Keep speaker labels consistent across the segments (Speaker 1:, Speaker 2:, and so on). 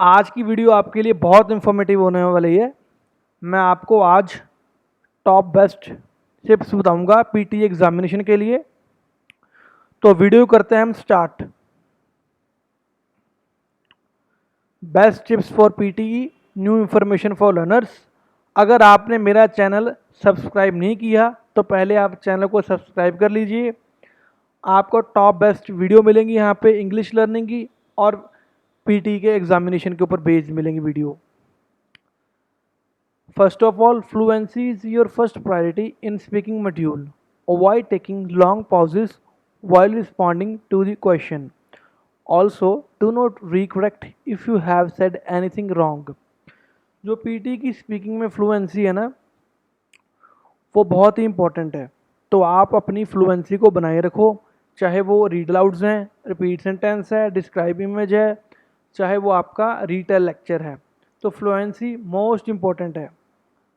Speaker 1: आज की वीडियो आपके लिए बहुत इन्फॉर्मेटिव होने वाली है। मैं आपको आज टॉप बेस्ट टिप्स बताऊंगा पीटी एग्जामिनेशन के लिए। तो वीडियो करते हैं हम start. Best tips for PTE, new information for learners. अगर आपने मेरा चैनल सब्सक्राइब नहीं किया तो पहले आप चैनल को सब्सक्राइब कर लीजिए। आपको टॉप बेस्ट वीडियो मिलेंगी यहाँ पे इंग्लिश लर्निंग की, और पीटी के एग्जामिनेशन के ऊपर बेस्ड मिलेंगी video. First of all, fluency is your first priority in speaking module. Avoid taking long pauses while responding to the question. Also, do not recorrect if you have said anything wrong. जो PT की speaking में fluency है ना, वो बहुत ही important है। तो आप अपनी फ्लुएंसी को बनाए रखो, चाहे वो रीड लाउड्स हैं, रिपीट सेंटेंस है, डिस्क्राइब इमेज है, चाहे वो आपका रीटेल लेक्चर है। तो फ्लुएंसी मोस्ट इम्पॉर्टेंट है।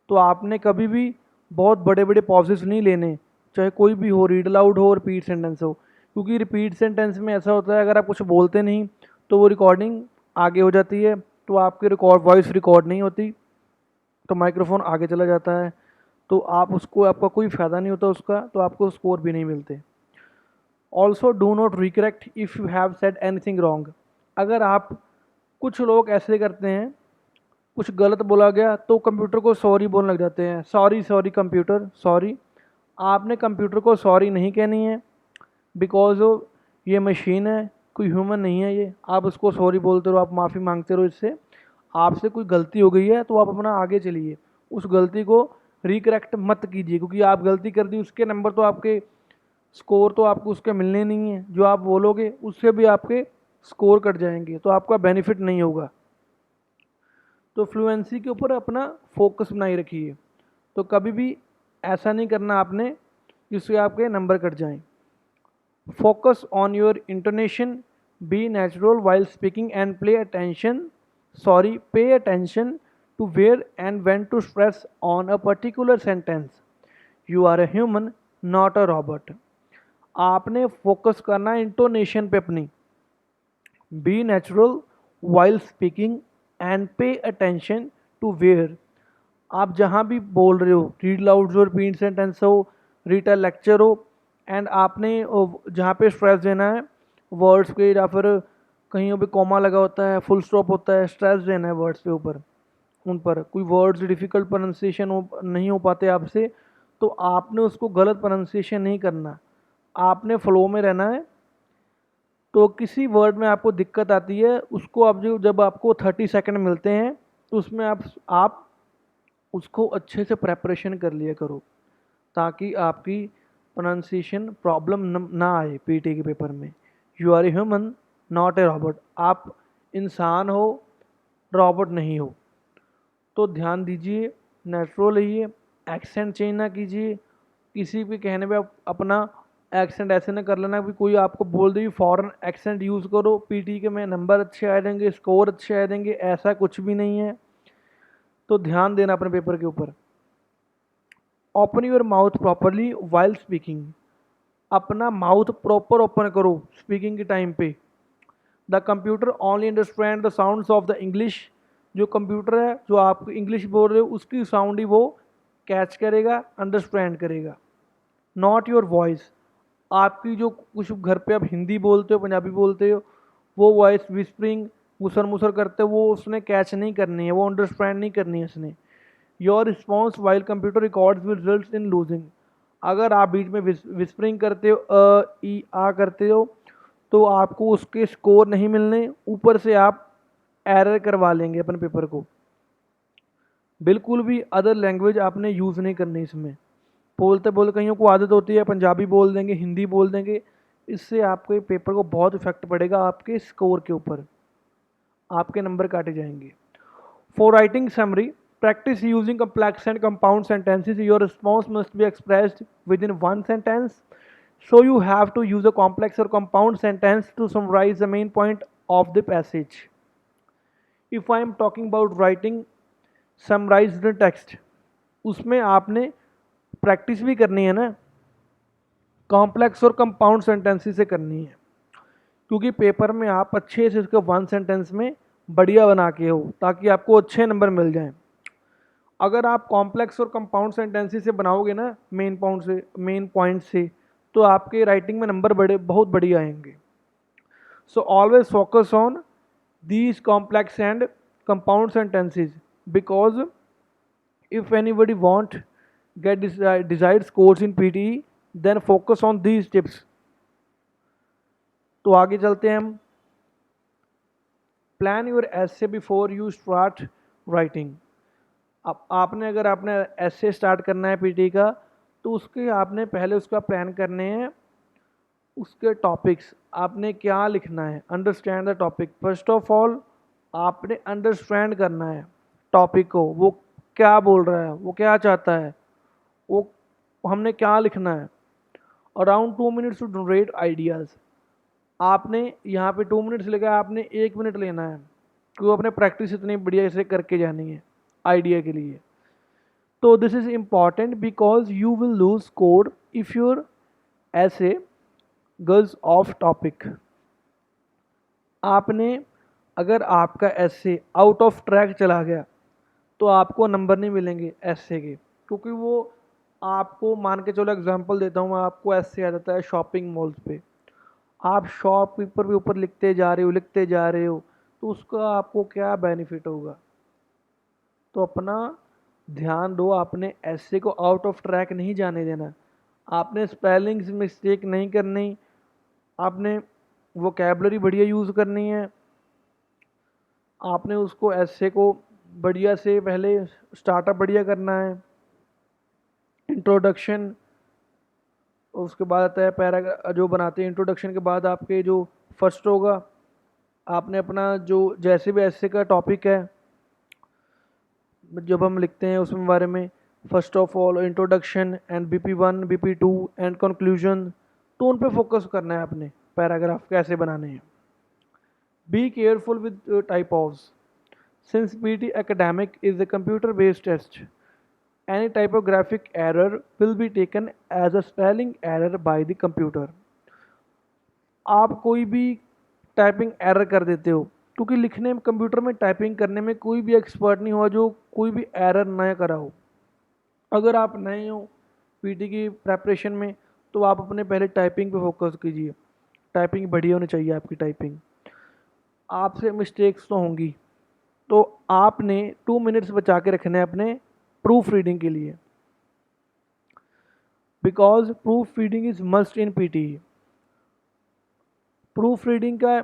Speaker 1: तो आपने कभी भी बहुत बड़े बड़े पॉजेस नहीं लेने, चाहे कोई भी हो, रीड अलाउड हो, रिपीट सेंटेंस हो। क्योंकि रिपीट सेंटेंस में ऐसा होता है, अगर आप कुछ बोलते नहीं तो वो रिकॉर्डिंग आगे हो जाती है, तो आपकी वॉइस रिकॉर्ड नहीं होती, तो माइक्रोफोन आगे चला जाता है, तो आपका कोई फ़ायदा नहीं होता उसका, तो आपको स्कोर भी नहीं मिलते। Also do not recorrect if you have said anything wrong. अगर आप, कुछ लोग ऐसे करते हैं, कुछ गलत बोला गया तो कंप्यूटर को सॉरी बोलने लग जाते हैं, सॉरी सॉरी कंप्यूटर सॉरी। आपने कंप्यूटर को सॉरी नहीं कहनी है, बिकॉज ये मशीन है, कोई ह्यूमन नहीं है ये। आप उसको सॉरी बोलते रहो, आप माफ़ी मांगते रहो। इससे आपसे कोई गलती हो गई है तो आप अपना आगे चलिए, उस गलती को रिकरेक्ट मत कीजिए, क्योंकि आप गलती कर दी, उसके नंबर तो आपके, स्कोर तो आपको उसके मिलने नहीं है। जो आप बोलोगे उससे भी आपके स्कोर कट जाएंगे, तो आपका बेनिफिट नहीं होगा। तो फ्लुएंसी के ऊपर अपना फोकस बनाए रखिए। तो कभी भी ऐसा नहीं करना आपने जिससे आपके नंबर कट जाएं। Focus on your intonation, be natural while speaking and pay attention to where and when to stress on a particular sentence. You are a human, not a robot. आपने फोकस करना intonation पे अपनी। Be natural while speaking and pay attention to where. आप जहाँ भी बोल रहे हो, रीड लाउड हो, रिपीट सेंटेंस हो, रीटेल लेक्चर हो, एंड आपने जहाँ पे स्ट्रेस देना है वर्ड्स पे, या फिर कहीं पे कॉमा लगा होता है, फुल स्टॉप होता है, स्ट्रेस देना है वर्ड्स पे ऊपर, उन पर कोई वर्ड्स डिफ़िकल्ट प्रोनाउंसिएशन नहीं हो पाते आपसे, तो आपने उसको गलत प्रोनाउंसिएशन नहीं करना, आपने फ्लो में रहना है। तो किसी वर्ड में आपको दिक्कत आती है, उसको आप जब आपको 30 सेकंड मिलते हैं तो उसमें आप उसको अच्छे से प्रेपरेशन कर लिया करो, ताकि आपकी प्रोनाउंसिएशन प्रॉब्लम ना आए पीटी के पेपर में। You are a human, not a robot. आप इंसान हो, रॉबोट नहीं हो। तो ध्यान दीजिए, नेचुरल रहिए, एक्सेंट चेंज ना कीजिए। किसी भी कहने पे आप अपना एक्सेंट ऐसे ना कर लेना कि कोई आपको बोल दे फॉरेन एक्सेंट यूज़ करो पीटी के में नंबर अच्छे आ जाएंगे, स्कोर अच्छे आ जाएंगे, ऐसा कुछ भी नहीं है। तो ध्यान देना अपने पेपर के ऊपर। Open your mouth properly while speaking. अपना माउथ प्रॉपर ओपन करो स्पीकिंग के टाइम पे। The computer only understand the sounds of the English. जो कंप्यूटर है, जो आप इंग्लिश बोल रहे हो उसकी साउंड ही वो कैच करेगा, अंडरस्टैंड करेगा, नॉट योर वॉइस। आपकी जो कुछ घर पे आप हिंदी बोलते हो, पंजाबी बोलते हो, वो वॉइस विस्परिंग, मुसर मुसर करते हो, वो उसने कैच नहीं करनी है, वो अंडरस्टैंड नहीं करनी है उसने। Your response while computer records will result in losing. अगर आप बीच में विस्परिंग करते हो, ई आ करते हो, तो आपको उसके स्कोर नहीं मिलने, ऊपर से आप एरर करवा लेंगे अपने पेपर को। बिल्कुल भी अदर लैंग्वेज आपने यूज़ नहीं करनी इसमें। बोलते बोलते कईयों को आदत होती है पंजाबी बोल देंगे, हिंदी बोल देंगे, इससे आपके पेपर को बहुत इफेक्ट पड़ेगा, आपके स्कोर के ऊपर आपके नंबर काटे जाएंगे। For writing summary, practice using complex and compound sentences. Your response must be expressed within one sentence. So you have to use a complex or compound sentence to summarize the main point of the passage. If I am talking about writing summarized text, उसमें आपने practice भी करनी है ना, complex और compound sentences से करनी है, क्योंकि पेपर में आप अच्छे से उसके वन सेंटेंस में बढ़िया बना के हो ताकि आपको अच्छे नंबर मिल जाएं। अगर आप कॉम्प्लेक्स और कंपाउंड सेंटेंसेस से बनाओगे ना मेन पॉइंट से, तो आपके राइटिंग में नंबर बहुत बढ़िया आएंगे। So always focus on these complex and compound sentences, because if anybody want get desired scores in PTE, then focus on these tips. तो आगे चलते हैं हम। Plan your essay before you start writing. अब आपने अगर आपने एसे स्टार्ट करना है पीटी का, तो उसके आपने पहले उसका प्लान करने हैं। उसके टॉपिक्स आपने क्या लिखना है, understand the topic. First of all आपने अंडरस्टैंड करना है टॉपिक को, वो क्या बोल रहा है, वो क्या चाहता है, वो हमने क्या लिखना है। Around 2 minutes to generate ideas. आपने यहाँ पे 2 मिनट्स लगा, आपने 1 मिनट लेना है, क्योंकि आपने प्रैक्टिस इतनी बढ़िया से करके जानी है आइडिया के लिए। तो this is important because you will lose score if your ऐसे गर्ल्स ऑफ टॉपिक। आपने अगर आपका ऐसे आउट ऑफ ट्रैक चला गया तो आपको नंबर नहीं मिलेंगे ऐसे के, क्योंकि वो आपको मान के चलो एग्जांपल देता हूँ, आपको ऐसे आ जाता है शॉपिंग मॉल्स पे, आप शॉप पेपर के ऊपर लिखते जा रहे हो, तो उसका आपको क्या बेनिफिट होगा। तो अपना ध्यान दो, आपने ऐसे को आउट ऑफ ट्रैक नहीं जाने देना, आपने स्पेलिंग्स मिस्टेक नहीं करनी, आपने वोकैबलरी बढ़िया यूज़ करनी है। आपने उसको ऐसे को बढ़िया से पहले स्टार्टअप बढ़िया करना है, इंट्रोडक्शन, उसके बाद आता है पैराग्राफ जो बनाते हैं। इंट्रोडक्शन के बाद आपके जो फर्स्ट होगा, आपने अपना जो जैसे भी ऐसे का टॉपिक है जब हम लिखते हैं उसमें बारे में, first of all introduction and BP1 BP2 and conclusion, तो उन पे फोकस करना है अपने पैराग्राफ कैसे बनाने हैं। Be careful with typos. Since PT academic is a computer based test, any typographic error will be taken as a spelling error by the computer. आप कोई भी टाइपिंग एरर कर देते हो, क्योंकि लिखने में कंप्यूटर में टाइपिंग करने में कोई भी एक्सपर्ट नहीं हुआ जो कोई भी एरर ना करा हो। अगर आप नए हो पीटी की प्रेपरेशन में, तो आप अपने पहले टाइपिंग पे फोकस कीजिए। टाइपिंग बढ़िया होनी चाहिए आपकी टाइपिंग। आपसे मिस्टेक्स तो होंगी, तो आपने 2 मिनट्स बचा के रखने हैं अपने प्रूफ रीडिंग के लिए, because proof reading is must in PT. Proof reading का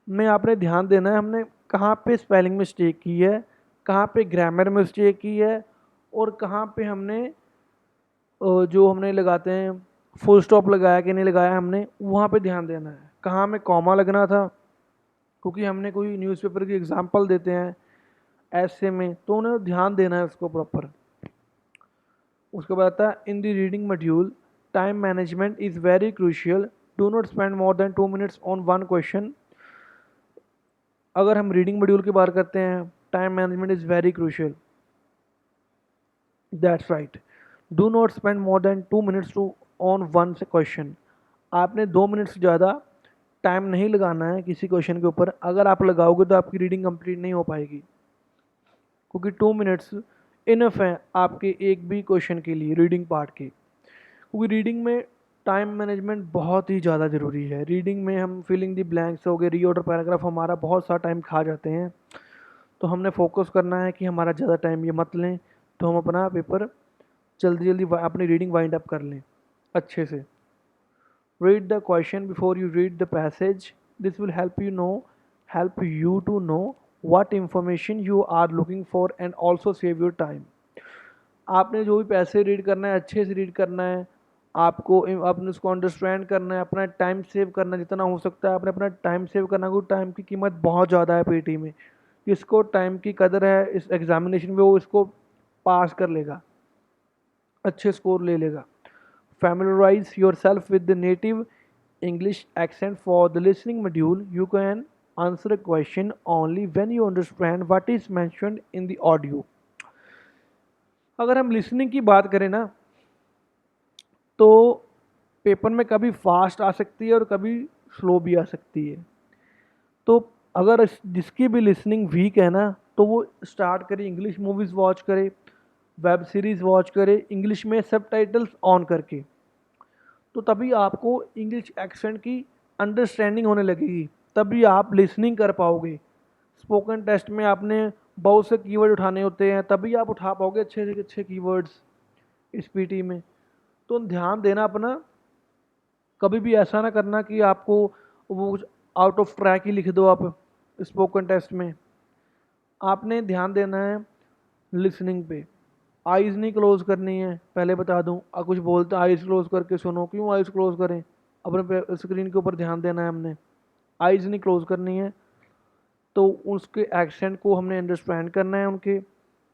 Speaker 1: में आपने ध्यान देना है, हमने कहाँ पे स्पेलिंग मिस्टेक की है, कहाँ पे ग्रामर मिस्टेक की है, और कहाँ पे हमने जो हमने लगाते हैं फुल स्टॉप लगाया कि नहीं लगाया, हमने वहाँ पे ध्यान देना है। कहाँ में कॉमा लगना था, क्योंकि हमने कोई न्यूज़पेपर की एग्जांपल देते हैं ऐसे में, तो उन्हें ध्यान देना है उसको प्रॉपर। उसके बाद आता है in the reading module time management is very crucial, do not spend more than 2 minutes on one question. अगर हम रीडिंग मॉड्यूल की बात करते हैं, time management is very crucial, that's right. Do not spend more than 2 minutes to on one से question. आपने 2 minute से ज़्यादा टाइम नहीं लगाना है किसी क्वेश्चन के ऊपर। अगर आप लगाओगे तो आपकी रीडिंग कंप्लीट नहीं हो पाएगी, क्योंकि 2 मिनट्स इनफ है आपके एक भी क्वेश्चन के लिए रीडिंग पार्ट के। क्योंकि रीडिंग में टाइम मैनेजमेंट बहुत ही ज़्यादा ज़रूरी है। रीडिंग में हम फिलिंग दी ब्लैंक्स हो गए, रीऑर्डर पैराग्राफ हमारा बहुत सा टाइम खा जाते हैं, तो हमने फोकस करना है कि हमारा ज़्यादा टाइम ये मत लें, तो हम अपना पेपर जल्दी जल्दी अपनी रीडिंग वाइंड अप कर लें अच्छे से। Read the question before you read the passage, this will help you to know what information you are looking for and also save your time. आपने जो भी पैसे रीड करना है अच्छे से रीड करना है, आपने उसको अंडरस्टैंड करना है, अपना टाइम सेव करना है जितना हो सकता है। आपने अपना टाइम सेव करना, क्योंकि टाइम की कीमत बहुत ज़्यादा है पीटी में। जिसको टाइम की कदर है इस एग्जामिनेशन में, वो इसको पास कर लेगा, अच्छे स्कोर ले लेगा। Familiarise yourself with the native English accent for the listening module. You can answer a question only when you understand what is mentioned in the audio. अगर हम लिसनिंग की बात करें ना, तो पेपर में कभी फास्ट आ सकती है और कभी स्लो भी आ सकती है। तो अगर जिसकी भी लिसनिंग वीक है ना, तो वो स्टार्ट करे इंग्लिश मूवीज़ वॉच करे, वेब सीरीज़ वॉच करे इंग्लिश में सबटाइटल्स ऑन करके। तो तभी आपको इंग्लिश एक्सेंट की अंडरस्टैंडिंग होने लगेगी, तभी आप लिसनिंग कर पाओगे। स्पोकन टेस्ट में आपने बहुत से कीवर्ड उठाने होते हैं, तभी आप उठा पाओगे अच्छे से अच्छे कीवर्ड्स इस पीटी में। तो ध्यान देना अपना, कभी भी ऐसा ना करना कि आपको वो आउट ऑफ ट्रैक ही लिख दो आप स्पोकन टेस्ट में। आपने ध्यान देना है लिसनिंग पे। आइज़ नहीं क्लोज करनी है, पहले बता दूं। कुछ बोलते आइज़ क्लोज करके सुनो, क्यों आइज़ क्लोज करें? अपने स्क्रीन के ऊपर ध्यान देना है हमने। आइज़ नहीं क्लोज करनी है, तो उसके एक्सेंट को हमने अंडरस्टैंड करना है उनके।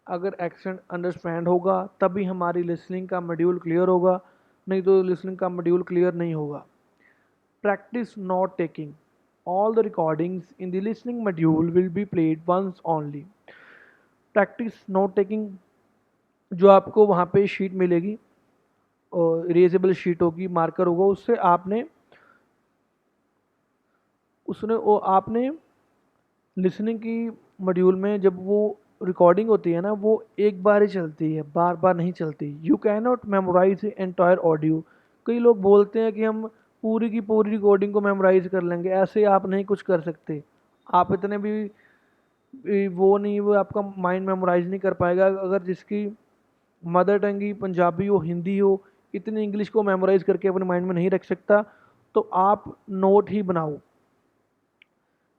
Speaker 1: अगर एक्सेंट अंडरस्टैंड होगा तभी हमारी लिसनिंग का मॉड्यूल क्लियर होगा, नहीं तो लिसनिंग का मॉड्यूल क्लियर नहीं होगा। Practice note taking. All the recordings in the listening module will be played once only. Practice note taking, जो आपको वहाँ पे शीट मिलेगी और इरेजेबल शीट होगी, मार्कर होगा, उससे आपने लिसनिंग की मॉड्यूल में जब वो रिकॉर्डिंग होती है ना, वो एक बार ही चलती है, बार बार नहीं चलती। You can not memorise entire audio. कई लोग बोलते हैं कि हम पूरी की पूरी रिकॉर्डिंग को मेमोराइज कर लेंगे, ऐसे आप नहीं कुछ कर सकते। आप इतने भी वो नहीं, वो आपका माइंड मेमोराइज नहीं कर पाएगा। अगर जिसकी मदर टंग ही पंजाबी हो, हिंदी हो, इतनी इंग्लिश को मेमोराइज करके अपने माइंड में नहीं रख सकता, तो आप नोट ही बनाओ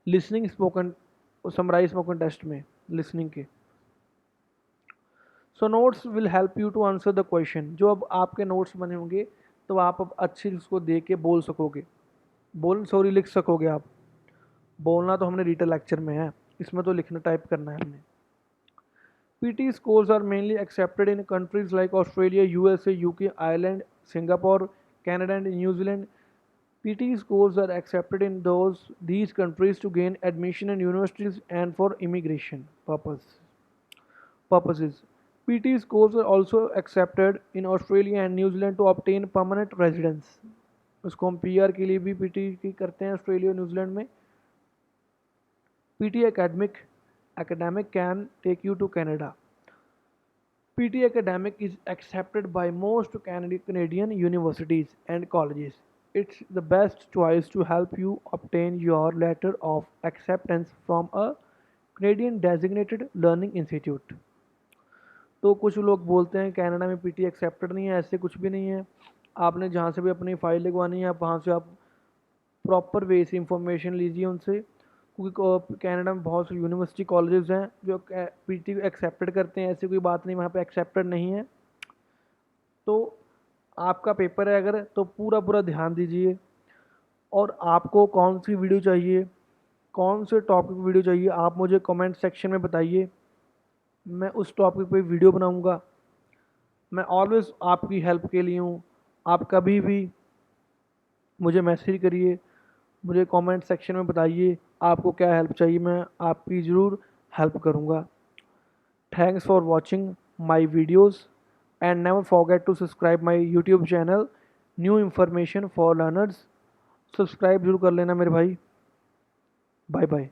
Speaker 1: listening spoken summarise spoken test में लिसनिंग के। So notes will help you to answer the question. जो अब आपके नोट्स बने होंगे तो आप अब अच्छे से उसको देख के बोल सकोगे, लिख सकोगे आप। बोलना तो हमने रिटन लेक्चर में है, इसमें तो लिखना टाइप करना है हमने। PT scores are mainly accepted in countries like Australia, USA, UK, Ireland, Singapore, Canada, and New Zealand. PT scores are accepted in these countries to gain admission in universities and for immigration purposes. PT scores are also accepted in Australia and New Zealand to obtain permanent residence. उसको हम PR के लिए भी PT की करते हैं Australia और New Zealand में। PT academic can take you to Canada. PT Academic is accepted by most Canadian universities and colleges. It's the best choice to help you obtain your letter of acceptance from a Canadian designated learning institute. तो कुछ लोग बोलते हैं Canada में PT accepted नहीं है, ऐसे कुछ भी नहीं है। आपने जहाँ से भी अपनी फ़ाइल लगवानी है, आप वहाँ से आप प्रॉपर वे से इंफॉर्मेशन लीजिए उनसे, क्योंकि कनाडा में बहुत से यूनिवर्सिटी कॉलेजेस हैं जो PT एक्सेप्टेड करते हैं। ऐसी कोई बात नहीं वहाँ पे एक्सेप्टेड नहीं है। तो आपका पेपर है अगर, तो पूरा पूरा ध्यान दीजिए। और आपको कौन सी वीडियो चाहिए, कौन से टॉपिक वीडियो चाहिए, आप मुझे कमेंट सेक्शन में बताइए, मैं उस टॉपिक पे वीडियो बनाऊंगा। मैं ऑलवेज़ आपकी हेल्प के लिए हूँ। आप कभी भी मुझे मैसेज करिए, मुझे कमेंट सेक्शन में बताइए आपको क्या हेल्प चाहिए, मैं आपकी ज़रूर हेल्प करूँगा। Thanks for watching my videos and never forget to subscribe my YouTube channel new information for learners. Subscribe जरूर कर लेना मेरे भाई। Bye bye.